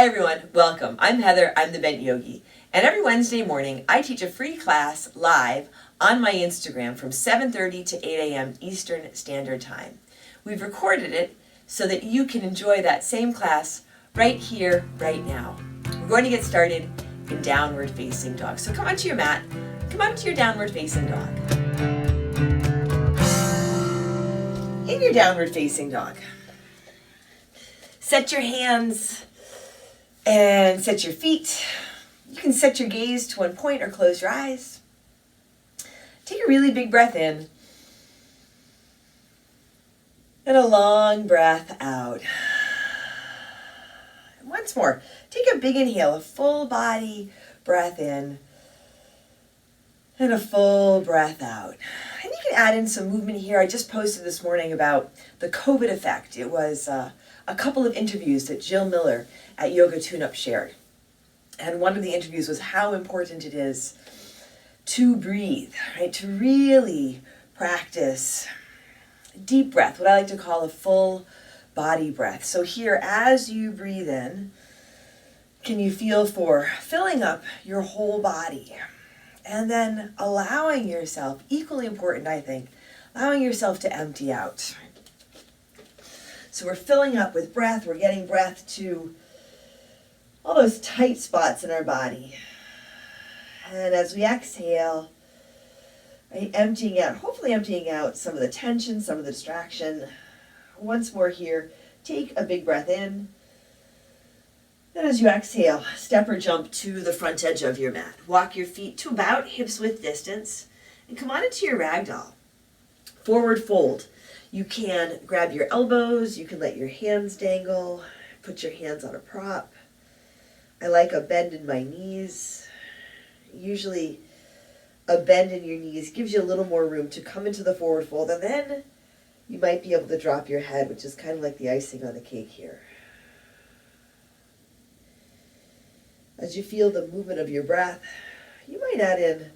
Hi everyone, welcome. I'm Heather, I'm the Bent Yogi. And every Wednesday morning, I teach a free class live on my Instagram from 7:30 to 8 a.m. Eastern Standard Time. We've recorded it so that you can enjoy that same class right here, right now. We're going to get started in downward facing dog. So come onto your mat, come onto your downward facing dog. In your downward facing dog, set your hands and set your feet. You can set your gaze to one point or close your eyes. Take a really big breath in and a long breath out. And once more, take a big inhale, a full body breath in and a full breath out. And you can add in some movement here. I just posted this morning about the COVID effect. It was a couple of interviews that Jill Miller at Yoga Tune-Up shared. And one of the interviews was how important it is to breathe, right? To really practice deep breath, what I like to call a full body breath. So here, as you breathe in, can you feel for filling up your whole body? And then allowing yourself, equally important I think, allowing yourself to empty out. So we're filling up with breath, we're getting breath to all those tight spots in our body. And as we exhale, right, emptying out, hopefully emptying out some of the tension, some of the distraction. Once more here, take a big breath in. Then as you exhale, step or jump to the front edge of your mat. Walk your feet to about hips width distance and come on into your ragdoll. Forward fold. You can grab your elbows, you can let your hands dangle, put your hands on a prop. I like a bend in my knees. Usually a bend in your knees gives you a little more room to come into the forward fold, and then you might be able to drop your head, which is kind of like the icing on the cake here. As you feel the movement of your breath, you might add in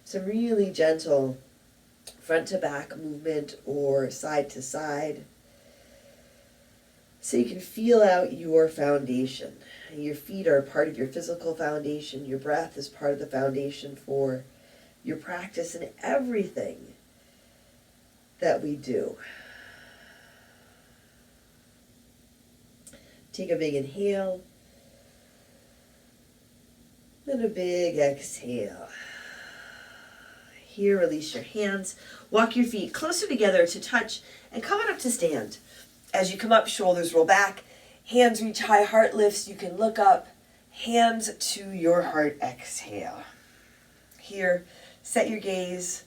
some really gentle front to back movement or side to side. So you can feel out your foundation. Your feet are part of your physical foundation. Your breath is part of the foundation for your practice and everything that we do. Take a big inhale. And a big exhale. Here, release your hands. Walk your feet closer together to touch and come on up to stand. As you come up, shoulders roll back. Hands reach high, heart lifts. You can look up. Hands to your heart, exhale. Here, set your gaze.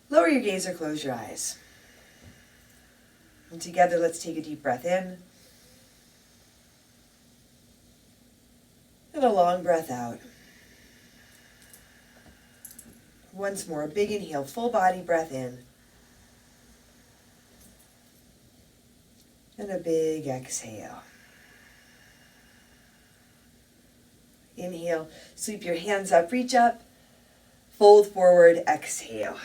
Lower your gaze or close your eyes. And together, let's take a deep breath in. And a long breath out. Once more, a big inhale, full body breath in. And a big exhale. Inhale, sweep your hands up, reach up, fold forward, exhale.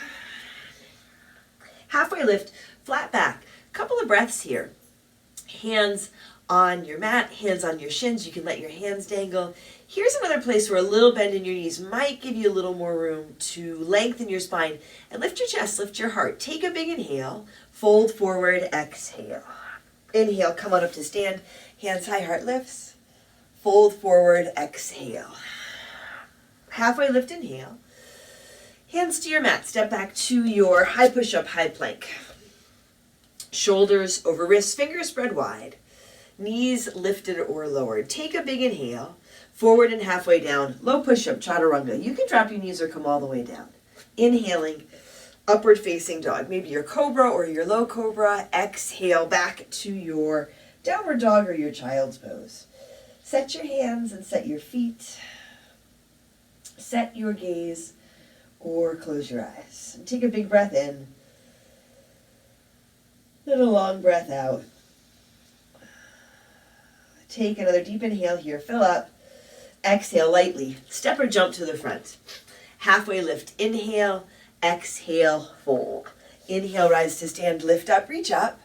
Halfway lift, flat back. Couple of breaths here. Hands on your mat, hands on your shins. You can let your hands dangle. Here's another place where a little bend in your knees might give you a little more room to lengthen your spine and lift your chest, lift your heart. Take a big inhale, fold forward, exhale. Inhale, come on up to stand. Hands high, heart lifts. Fold forward, exhale. Halfway lift, inhale. Hands to your mat. Step back to your high push-up, high plank. Shoulders over wrists, fingers spread wide. Knees lifted or lowered. Take a big inhale. Forward and halfway down. Low push-up, chaturanga. You can drop your knees or come all the way down. Inhaling, upward facing dog. Maybe your cobra or your low cobra. Exhale back to your downward dog or your child's pose. Set your hands and set your feet. Set your gaze or close your eyes. And take a big breath in. And a long breath out. Take another deep inhale here. Fill up. Exhale lightly. Step or jump to the front. Halfway lift. Inhale. Exhale. Fold. Inhale, rise to stand. Lift up. Reach up.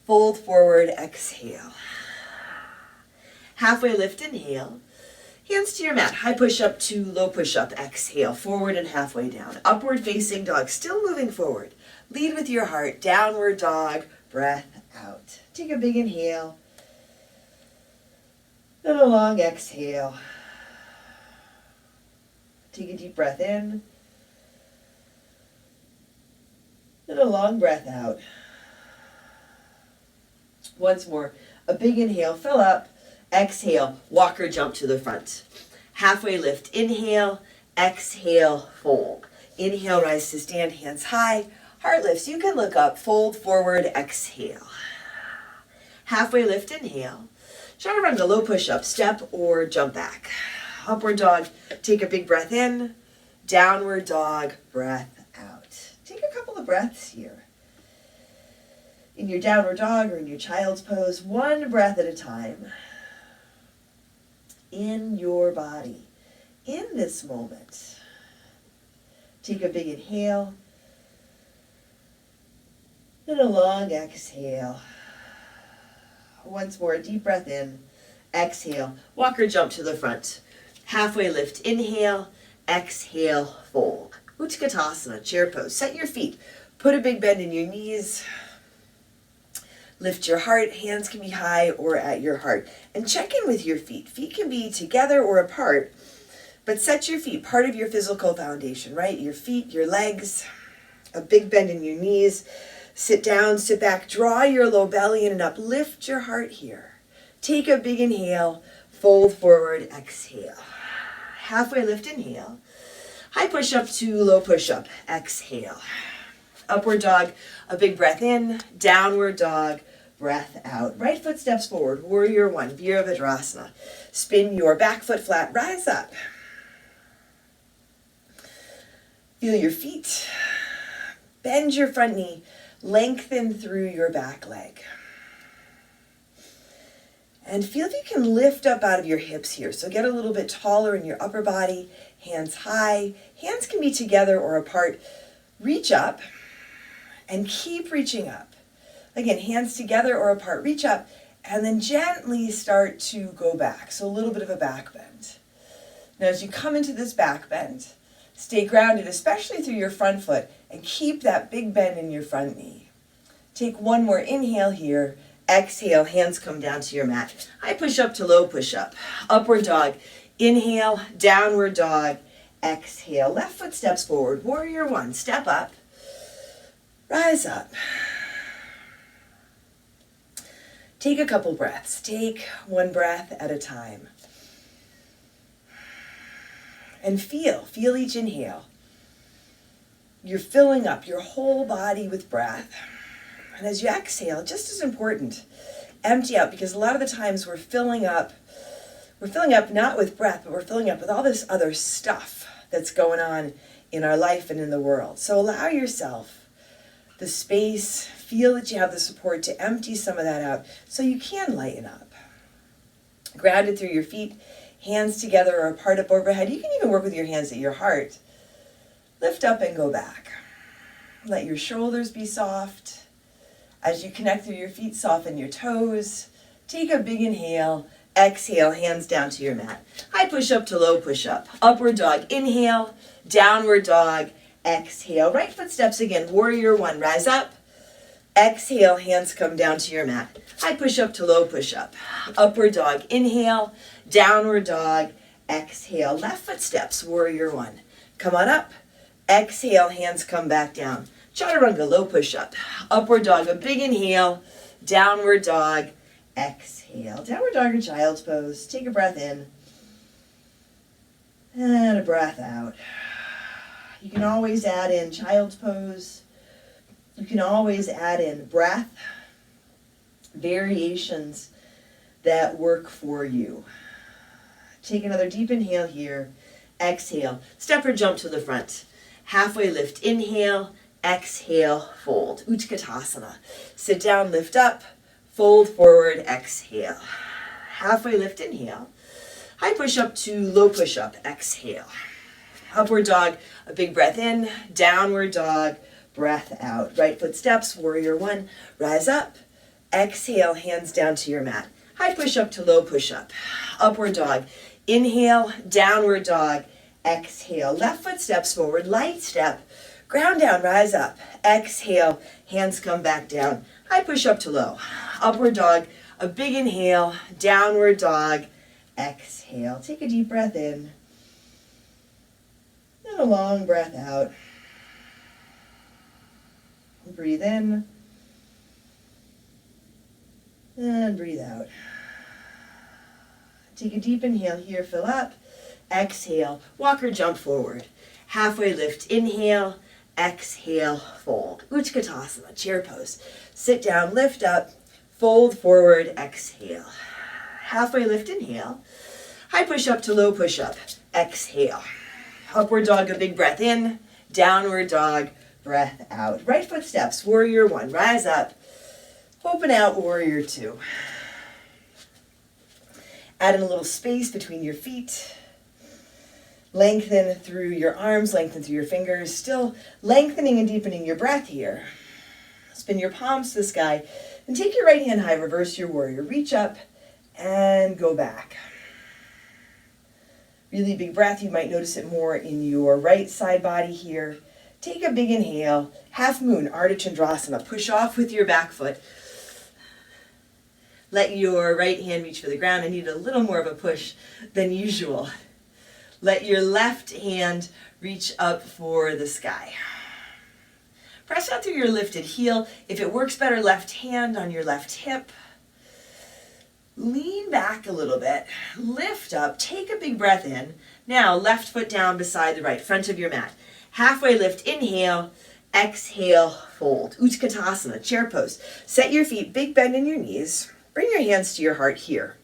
Fold forward. Exhale. Halfway lift, inhale. Hands to your mat. High push-up to low push-up. Exhale, forward and halfway down. Upward facing dog, still moving forward. Lead with your heart. Downward dog, breath out. Take a big inhale. And a long exhale. Take a deep breath in. And a long breath out. Once more, a big inhale, fill up. Exhale, walk or jump to the front. Halfway lift, inhale, exhale, fold. Inhale, rise to stand, hands high. Heart lifts, you can look up, fold forward, exhale. Halfway lift, inhale. Chaturanga, low push-up, step or jump back. Upward dog, take a big breath in. Downward dog, breath out. Take a couple of breaths here. In your downward dog or in your child's pose, one breath at a time. In your body, in this moment. Take a big inhale and a long exhale. Once more, a deep breath in, exhale, walk or jump to the front. Halfway lift, inhale, exhale, fold. Katasana, chair pose. Set your feet, put a big bend in your knees. Lift your heart, hands can be high or at your heart. And check in with your feet. Feet can be together or apart, but set your feet, part of your physical foundation, right? Your feet, your legs, a big bend in your knees. Sit down, sit back, draw your low belly in and up. Lift your heart here. Take a big inhale, fold forward, exhale. Halfway lift, inhale. High push-up to low push-up, exhale. Upward dog, a big breath in, downward dog, breath out. Right foot steps forward, warrior one, Virabhadrasana. Spin your back foot flat, rise up. Feel your feet. Bend your front knee, lengthen through your back leg. And feel if you can lift up out of your hips here. So get a little bit taller in your upper body, hands high. Hands can be together or apart. Reach up and keep reaching up. Again, hands together or apart, reach up, and then gently start to go back. So a little bit of a back bend. Now as you come into this back bend, stay grounded, especially through your front foot, and keep that big bend in your front knee. Take one more inhale here. Exhale, hands come down to your mat. High push up to low push up. Upward dog. Inhale, downward dog. Exhale, left foot steps forward. Warrior one, step up. Rise up. Take a couple breaths. Take one breath at a time. And feel each inhale. You're filling up your whole body with breath. And as you exhale, just as important, empty out, because a lot of the times we're filling up not with breath, but we're filling up with all this other stuff that's going on in our life and in the world. So allow yourself the space, feel that you have the support to empty some of that out so you can lighten up. Grounded through your feet, hands together or apart up overhead. You can even work with your hands at your heart. Lift up and go back. Let your shoulders be soft. As you connect through your feet, soften your toes. Take a big inhale. Exhale, hands down to your mat. High push up to low push up. Upward dog, inhale. Downward dog, exhale. Right foot steps again. Warrior one, rise up. Exhale, hands come down to your mat. High push up to low push up. Upward dog, inhale. Downward dog, exhale. Left foot steps, warrior one. Come on up. Exhale, hands come back down. Chaturanga, low push up. Upward dog, a big inhale. Downward dog, exhale. Downward dog or child's pose. Take a breath in. And a breath out. You can always add in child's pose. You can always add in breath variations that work for you. Take another deep inhale here. Exhale. Step or jump to the front. Halfway lift. Inhale. Exhale. Fold. Katasana. Sit down. Lift up. Fold forward. Exhale. Halfway lift. Inhale. High push up to low push up. Exhale. Upward dog. A big breath in. Downward dog. Breath out. Right foot steps. Warrior one. Rise up. Exhale. Hands down to your mat. High push-up to low push-up. Upward dog. Inhale, downward dog. Exhale. Left foot steps forward, light step. Ground down, rise up. Exhale, hands come back down. High push-up to low. Upward dog. A big inhale, downward dog. Exhale. Take a deep breath in. And a long breath out. Breathe in. And breathe out. Take a deep inhale here, fill up. Exhale, walk or jump forward. Halfway lift, inhale. Exhale, fold. Katasana, chair pose. Sit down, lift up, fold forward, exhale. Halfway lift, inhale. High push up to low push up. Exhale. Upward dog, a big breath in. Downward dog, breath out. Right foot steps, warrior one. Rise up. Open out, warrior two. Add in a little space between your feet. Lengthen through your arms, lengthen through your fingers. Still lengthening and deepening your breath here. Spin your palms to the sky. And take your right hand high, reverse your warrior. Reach up and go back. Really big breath. You might notice it more in your right side body here. Take a big inhale. Half moon, Ardha Chandrasana. Push off with your back foot. Let your right hand reach for the ground. I need a little more of a push than usual. Let your left hand reach up for the sky. Press out through your lifted heel. If it works better, left hand on your left hip. Lean back a little bit. Lift up. Take a big breath in. Now, left foot down beside the right, front of your mat. Halfway lift, inhale. Exhale, fold. Utkatasana, chair pose. Set your feet, big bend in your knees. Bring your hands to your heart here.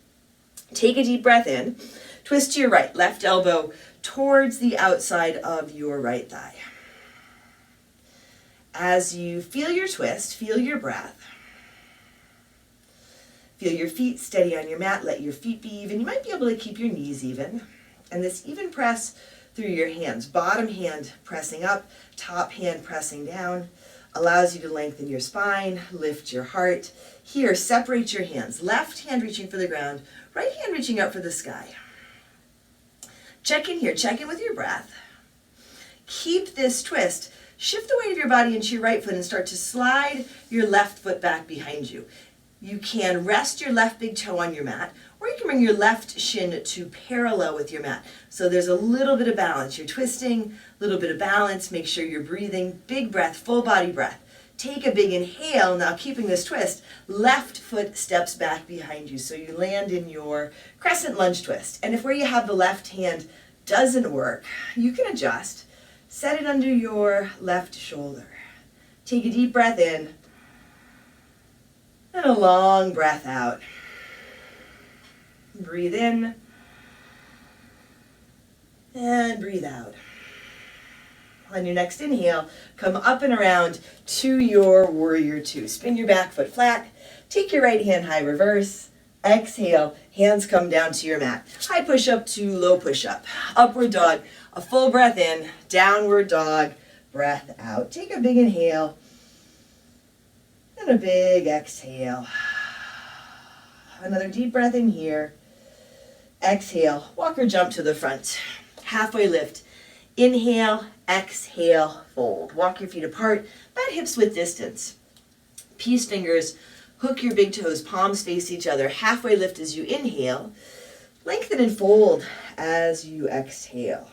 Take a deep breath in. Twist to your right, left elbow towards the outside of your right thigh. As you feel your twist, feel your breath. Feel your feet steady on your mat. Let your feet be even. You might be able to keep your knees even. And this even press through your hands. Bottom hand pressing up, top hand pressing down. Allows you to lengthen your spine, lift your heart. Here, separate your hands. Left hand reaching for the ground, right hand reaching up for the sky. Check in here, check in with your breath. Keep this twist. Shift the weight of your body into your right foot and start to slide your left foot back behind you. You can rest your left big toe on your mat, or you can bring your left shin to parallel with your mat. So there's a little bit of balance. You're twisting, a little bit of balance. Make sure you're breathing. Big breath, full body breath. Take a big inhale. Now keeping this twist, left foot steps back behind you. So you land in your crescent lunge twist. And if where you have the left hand doesn't work, you can adjust. Set it under your left shoulder. Take a deep breath in. And a long breath out. Breathe in. And breathe out. On your next inhale, come up and around to your warrior two. Spin your back foot flat. Take your right hand high, reverse. Exhale, hands come down to your mat. High push up to low push up. Upward dog, a full breath in. Downward dog, breath out. Take a big inhale. And a big exhale. Another deep breath in here. Exhale, walk or jump to the front. Halfway lift. Inhale, exhale, fold. Walk your feet apart, about hips width distance. Peace fingers, hook your big toes, palms face each other. Halfway lift as you inhale. Lengthen and fold as you exhale.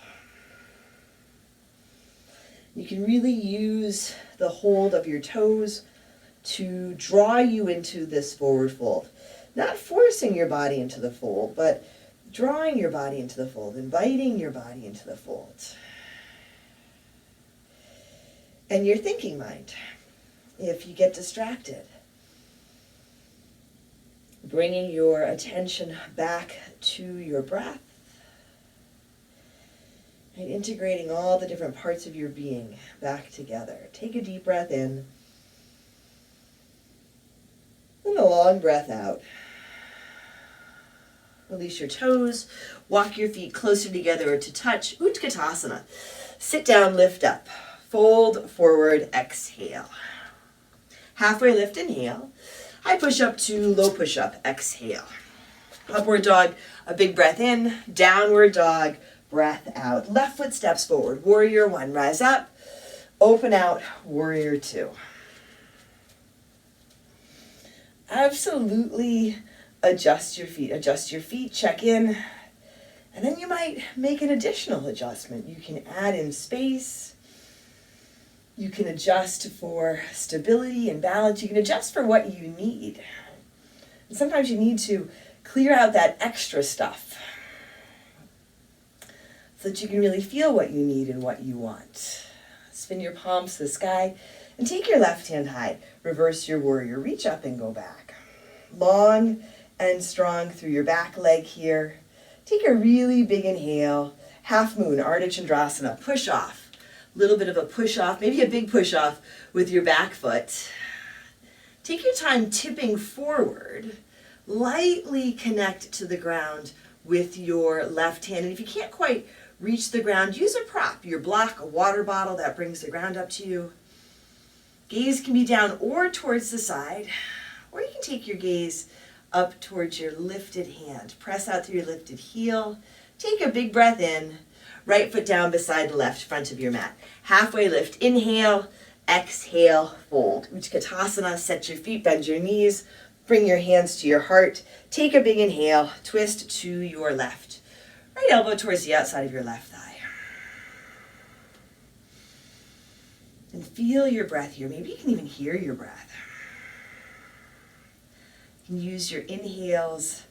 You can really use the hold of your toes to draw you into this forward fold. Not forcing your body into the fold, but drawing your body into the fold, inviting your body into the fold. And your thinking mind, if you get distracted, bringing your attention back to your breath and integrating all the different parts of your being back together. Take a deep breath in. And a long breath out. Release your toes. Walk your feet closer together to touch. Utkatasana. Sit down, lift up. Fold forward, exhale. Halfway lift, inhale. High push up to low push up, exhale. Upward dog, a big breath in. Downward dog, breath out. Left foot steps forward. Warrior one, rise up. Open out, warrior two. Absolutely adjust your feet. Adjust your feet, check in. And then you might make an additional adjustment. You can add in space. You can adjust for stability and balance. You can adjust for what you need. And sometimes you need to clear out that extra stuff so that you can really feel what you need and what you want. Spin your palms to the sky and take your left hand high. Reverse your warrior. Reach up and go back. Long and strong through your back leg here. Take a really big inhale. Half moon, Ardha Chandrasana. Push off. Little bit of a push off, maybe a big push off with your back foot. Take your time tipping forward. Lightly connect to the ground with your left hand. And if you can't quite reach the ground, use a prop, your block, a water bottle that brings the ground up to you. Gaze can be down or towards the side, or you can take your gaze up towards your lifted hand. Press out through your lifted heel. Take a big breath in. Right foot down beside the left front of your mat. Halfway lift, inhale, exhale, fold. Katasana, set your feet, bend your knees, bring your hands to your heart. Take a big inhale, twist to your left. Right elbow towards the outside of your left thigh. And feel your breath here. Maybe you can even hear your breath. You can use your inhales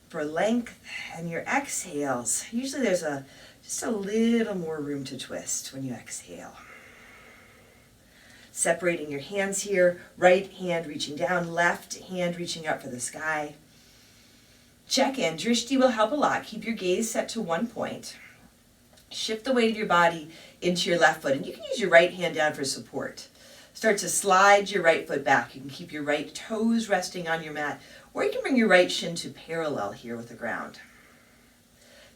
for length and your exhales. Usually there's just a little more room to twist when you exhale. Separating your hands here, right hand reaching down, left hand reaching up for the sky. Check in. Drishti will help a lot. Keep your gaze set to one point. Shift the weight of your body into your left foot, and you can use your right hand down for support. Start to slide your right foot back. You can keep your right toes resting on your mat, or you can bring your right shin to parallel here with the ground.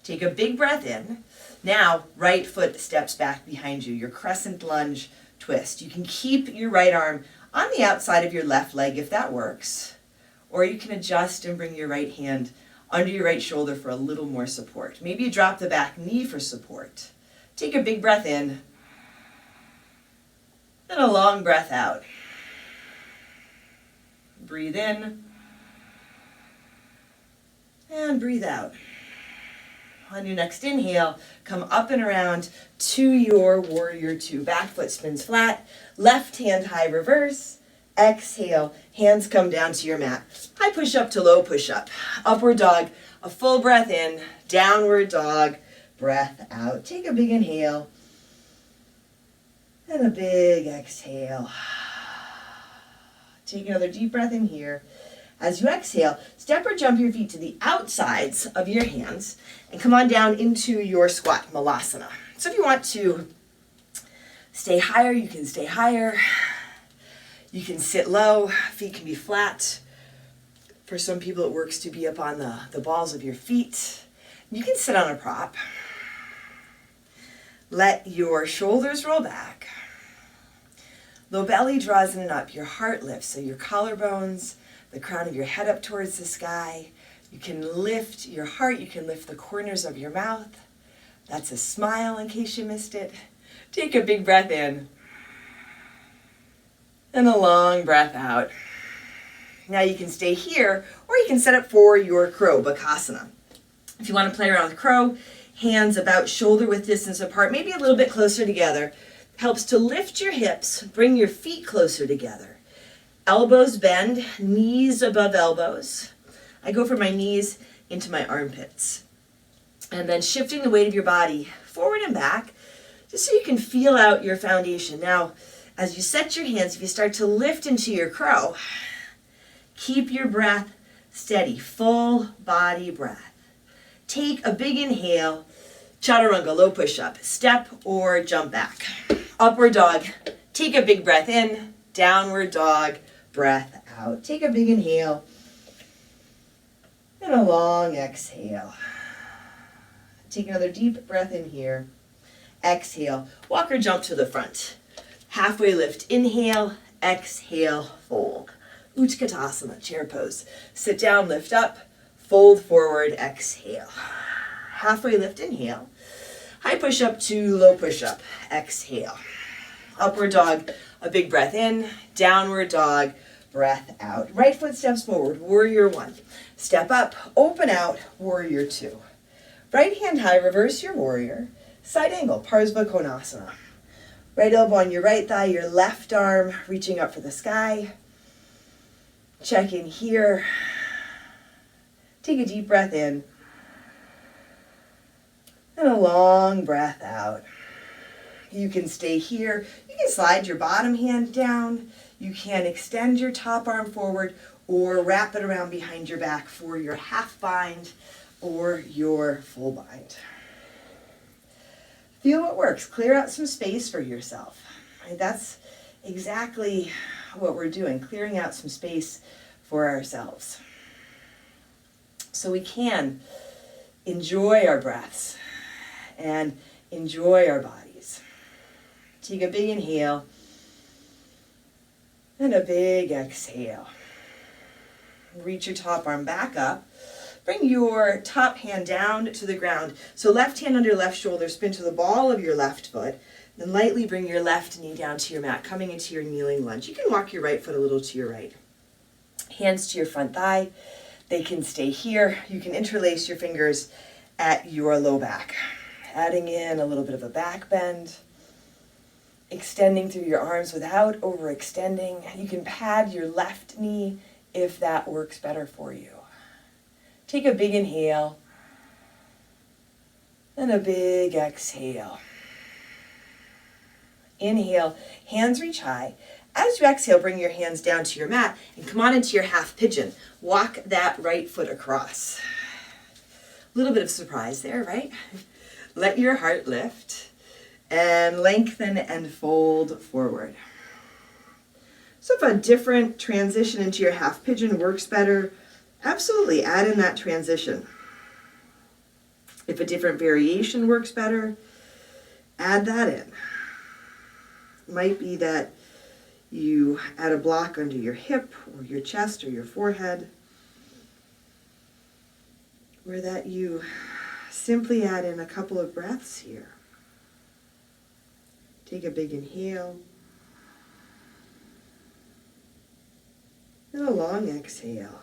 Take a big breath in. Now, right foot steps back behind you, your crescent lunge twist. You can keep your right arm on the outside of your left leg if that works, or you can adjust and bring your right hand under your right shoulder for a little more support. Maybe you drop the back knee for support. Take a big breath in, and a long breath out. Breathe in, and breathe out. On your next inhale, come up and around to your warrior two. Back foot spins flat, left hand high reverse. Exhale, hands come down to your mat. High push up to low push up. Upward dog, a full breath in. Downward dog, breath out. Take a big inhale and a big exhale. Take another deep breath in here. As you exhale, step or jump your feet to the outsides of your hands and come on down into your squat, Malasana. So if you want to stay higher, you can stay higher. You can sit low, feet can be flat. For some people it works to be up on the balls of your feet. You can sit on a prop. Let your shoulders roll back. Low belly draws in and up, your heart lifts, so your collarbones, the crown of your head up towards the sky. You can lift your heart, you can lift the corners of your mouth. That's a smile in case you missed it. Take a big breath in. And a long breath out. Now you can stay here, or you can set up for your Crowbakasana. If you want to play around with crow, hands about shoulder width distance apart, maybe a little bit closer together. Helps to lift your hips, bring your feet closer together. Elbows bend, knees above elbows. I go from my knees into my armpits. And then shifting the weight of your body forward and back, just so you can feel out your foundation. Now, as you set your hands, if you start to lift into your crow, keep your breath steady, full body breath. Take a big inhale, chaturanga, low push-up, step or jump back. Upward dog, take a big breath in, downward dog, breath out. Take a big inhale and a long exhale. Take another deep breath in here. Exhale, walk or jump to the front. Halfway lift, inhale, exhale, fold. Utkatasana, chair pose. Sit down, lift up, fold forward, exhale. Halfway lift, inhale. High push-up to low push-up, exhale. Upward dog, a big breath in. Downward dog, breath out. Right foot steps forward, warrior one. Step up, open out, warrior two. Right hand high, reverse your warrior. Side angle, Crowbakasana. Right elbow on your right thigh, your left arm reaching up for the sky. Check in here. Take a deep breath in. And a long breath out. You can stay here. You can slide your bottom hand down. You can extend your top arm forward or wrap it around behind your back for your half bind or your full bind. Feel what works. Clear out some space for yourself. Right? That's exactly what we're doing, clearing out some space for ourselves. So we can enjoy our breaths and enjoy our bodies. Take a big inhale and a big exhale. Reach your top arm back up. Bring your top hand down to the ground. So left hand under left shoulder, spin to the ball of your left foot. Then lightly bring your left knee down to your mat, coming into your kneeling lunge. You can walk your right foot a little to your right. Hands to your front thigh. They can stay here. You can interlace your fingers at your low back. Adding in a little bit of a back bend. Extending through your arms without overextending. You can pad your left knee if that works better for you. Take a big inhale and a big exhale. Inhale, hands reach high. As you exhale, bring your hands down to your mat and come on into your half pigeon. Walk that right foot across. A little bit of surprise there, right? Let your heart lift and lengthen and fold forward. So if a different transition into your half pigeon works better, absolutely add in that transition. If a different variation works better, add that in. It might be that you add a block under your hip or your chest or your forehead, or that you simply add in a couple of breaths here. Take a big inhale and a long exhale.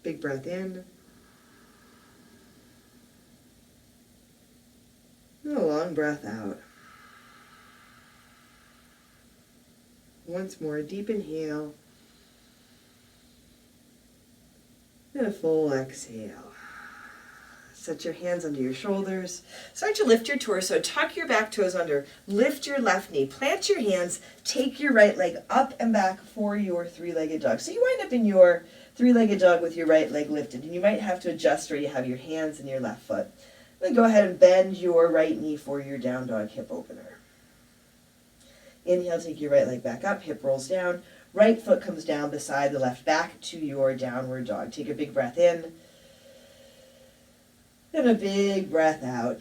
Big breath in. And a long breath out. Once more, a deep inhale. And a full exhale. Set your hands under your shoulders. Start to lift your torso. Tuck your back toes under. Lift your left knee. Plant your hands. Take your right leg up and back for your three-legged dog. So you wind up in your three-legged dog with your right leg lifted. And you might have to adjust where you have your hands and your left foot. Then go ahead and bend your right knee for your down dog hip opener. Inhale, take your right leg back up. Hip rolls down. Right foot comes down beside the left back to your downward dog. Take a big breath in. And a big breath out.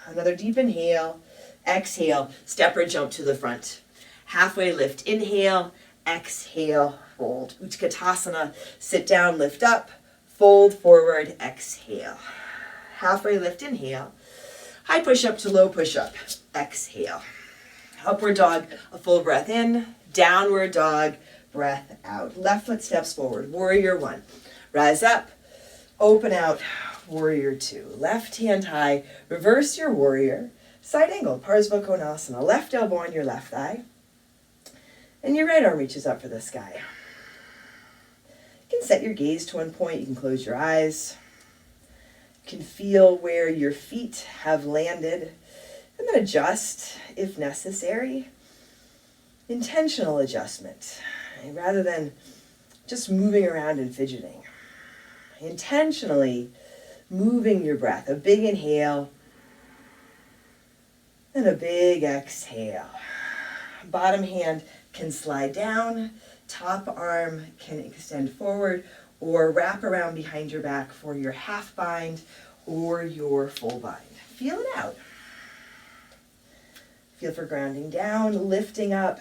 Another deep inhale. Exhale. Step or jump to the front. Halfway lift. Inhale. Exhale. Fold. Katasana. Sit down. Lift up. Fold forward. Exhale. Halfway lift. Inhale. High push up to low push up. Exhale. Upward dog. A full breath in. Downward dog. Breath out. Left foot steps forward. Warrior one. Rise up. Open out. Warrior two. Left hand high. Reverse your warrior. Side angle. Crowbakasana. Left elbow on your left thigh. And your right arm reaches up for the sky. You can set your gaze to one point. You can close your eyes. You can feel where your feet have landed. And then adjust if necessary. Intentional adjustment. Rather than just moving around and fidgeting. Intentionally moving your breath. A big inhale and a big exhale. Bottom hand can slide down. Top arm can extend forward or wrap around behind your back for your half bind or your full bind. Feel it out. Feel for grounding down, lifting up.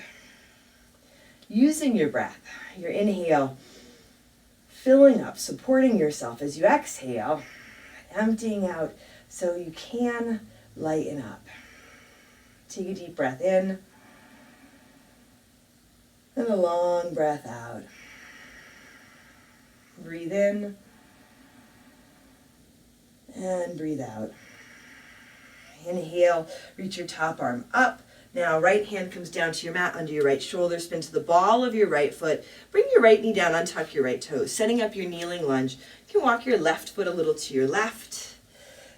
using your breath, your inhale, filling up, supporting yourself as you exhale, emptying out so you can lighten up. Take a deep breath in and a long breath out. Breathe in and breathe out. Inhale, reach your top arm up. Now right hand comes down to your mat under your right shoulder, spin to the ball of your right foot. Bring your right knee down, untuck your right toes. Setting up your kneeling lunge. You can walk your left foot a little to your left.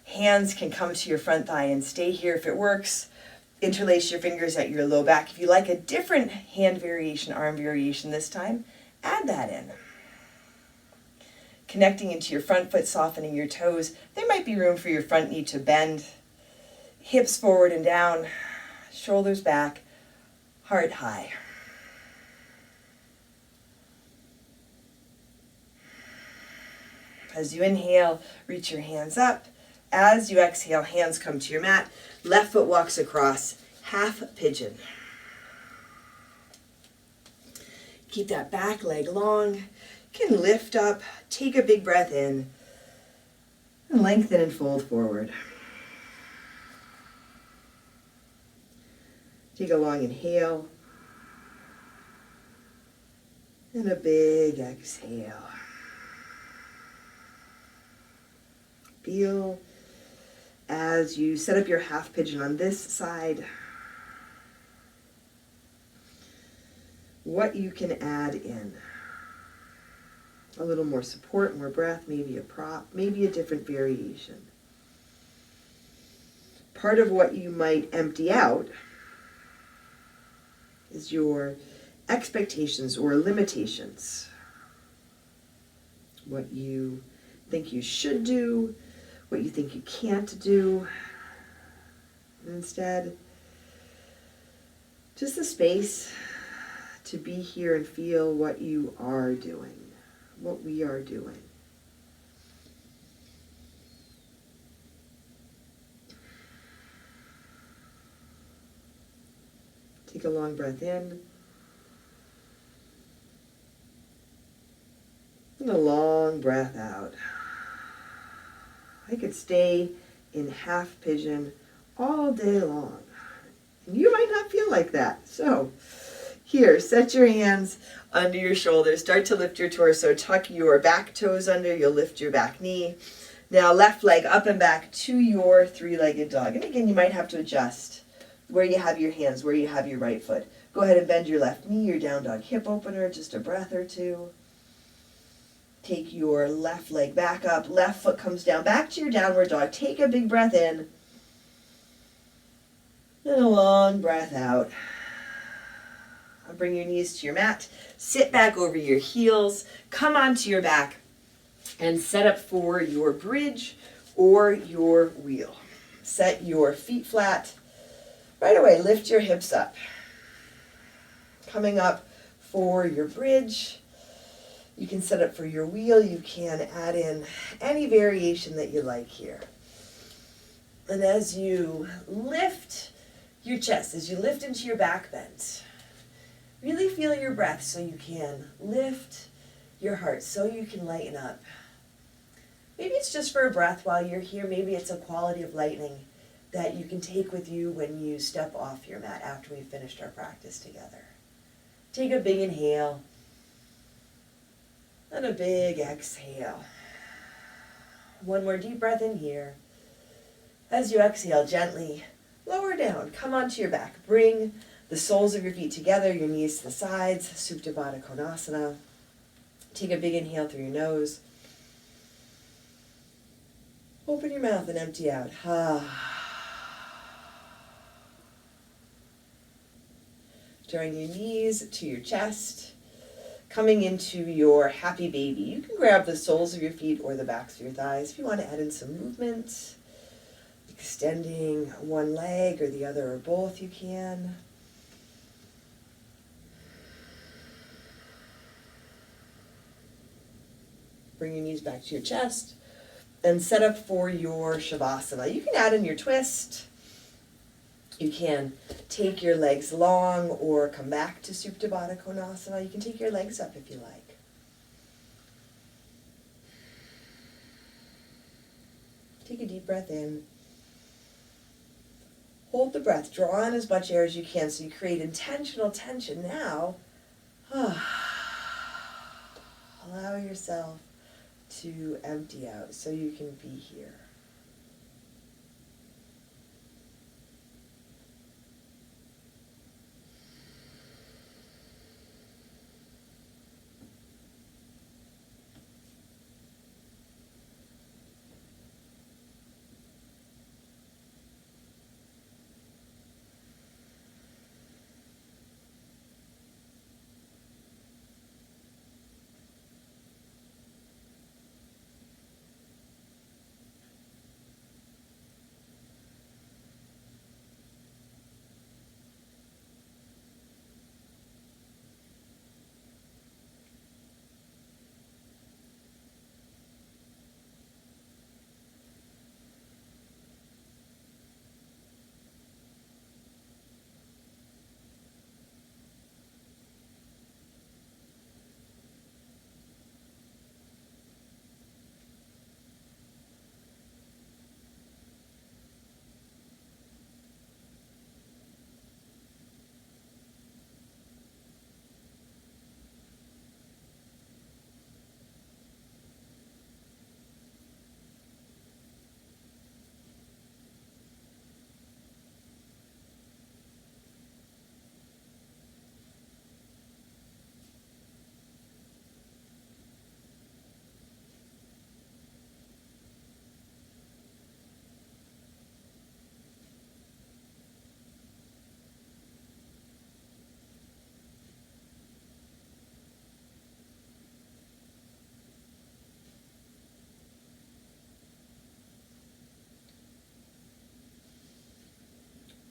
Hands can come to your front thigh and stay here if it works. Interlace your fingers at your low back. If you like a different hand variation, arm variation this time, add that in. Connecting into your front foot, softening your toes. There might be room for your front knee to bend. Hips forward and down. Shoulders back, heart high. As you inhale, reach your hands up. As you exhale, hands come to your mat. Left foot walks across, half pigeon. Keep that back leg long. You can lift up, take a big breath in, and lengthen and fold forward. Take a long inhale and a big exhale. Feel as you set up your half pigeon on this side, what you can add in. A little more support, more breath, maybe a prop, maybe a different variation. Part of what you might empty out is your expectations or limitations. What you think you should do, what you think you can't do. And instead, just the space to be here and feel what you are doing, what we are doing. Take a long breath in and a long breath out. I could stay in half pigeon all day long. And you might not feel like that. So here, set your hands under your shoulders. Start to lift your torso. Tuck your back toes under. You'll lift your back knee. Now left leg up and back to your three-legged dog. And again, you might have to adjust where you have your hands, where you have your right foot. Go ahead and bend your left knee, your down dog hip opener, just a breath or two. Take your left leg back up, left foot comes down, back to your downward dog. Take a big breath in, and a long breath out. I'll bring your knees to your mat, sit back over your heels, come onto your back, and set up for your bridge or your wheel. Set your feet flat. Right away, lift your hips up. Coming up for your bridge. You can set up for your wheel. You can add in any variation that you like here. And as you lift your chest, as you lift into your back bend, really feel your breath so you can lift your heart, so you can lighten up. Maybe it's just for a breath while you're here. Maybe it's a quality of lightening that you can take with you when you step off your mat after we've finished our practice together. Take a big inhale and a big exhale. One more deep breath in here. As you exhale, gently lower down. Come onto your back. Bring the soles of your feet together, your knees to the sides, Supta Baddha Konasana. Take a big inhale through your nose. Open your mouth and empty out. Drawing your knees to your chest, coming into your happy baby. You can grab the soles of your feet or the backs of your thighs. If you want to add in some movement, extending one leg or the other or both, you can. Bring your knees back to your chest and set up for your Shavasana. You can add in your twist. You can take your legs long or come back to Supta Baddha Konasana. You can take your legs up if you like. Take a deep breath in. Hold the breath. Draw in as much air as you can so you create intentional tension. Now, allow yourself to empty out so you can be here.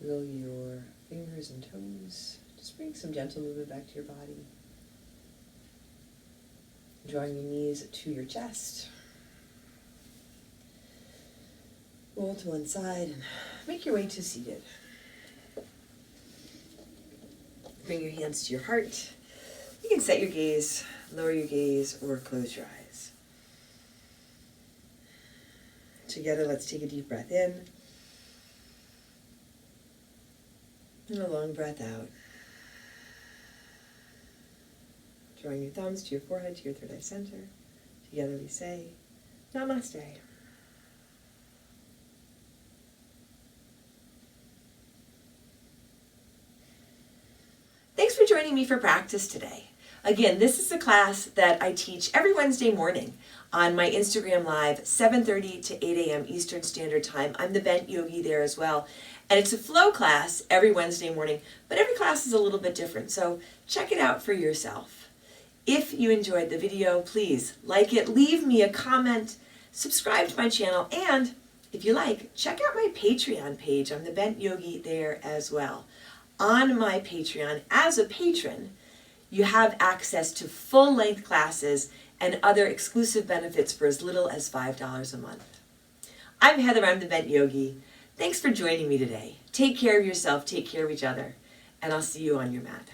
Wiggle your fingers and toes. Just bring some gentle movement back to your body. Drawing your knees to your chest. Roll to one side and make your way to seated. Bring your hands to your heart. You can set your gaze, lower your gaze, or close your eyes. Together, let's take a deep breath in. And a long breath out. Drawing your thumbs to your forehead, to your third eye center. Together we say, Namaste. Thanks for joining me for practice today. Again, this is a class that I teach every Wednesday morning on my Instagram Live, 7:30 to 8 a.m. Eastern Standard Time. I'm the Bent Yogi there as well. And it's a flow class every Wednesday morning, but every class is a little bit different, so check it out for yourself. If you enjoyed the video, please like it, leave me a comment, subscribe to my channel, and if you like, check out my Patreon page. I'm the Bent Yogi there as well. On my Patreon, as a patron, you have access to full-length classes and other exclusive benefits for as little as $5 a month. I'm Heather, I'm the Bent Yogi. Thanks for joining me today. Take care of yourself, take care of each other, and I'll see you on your mat.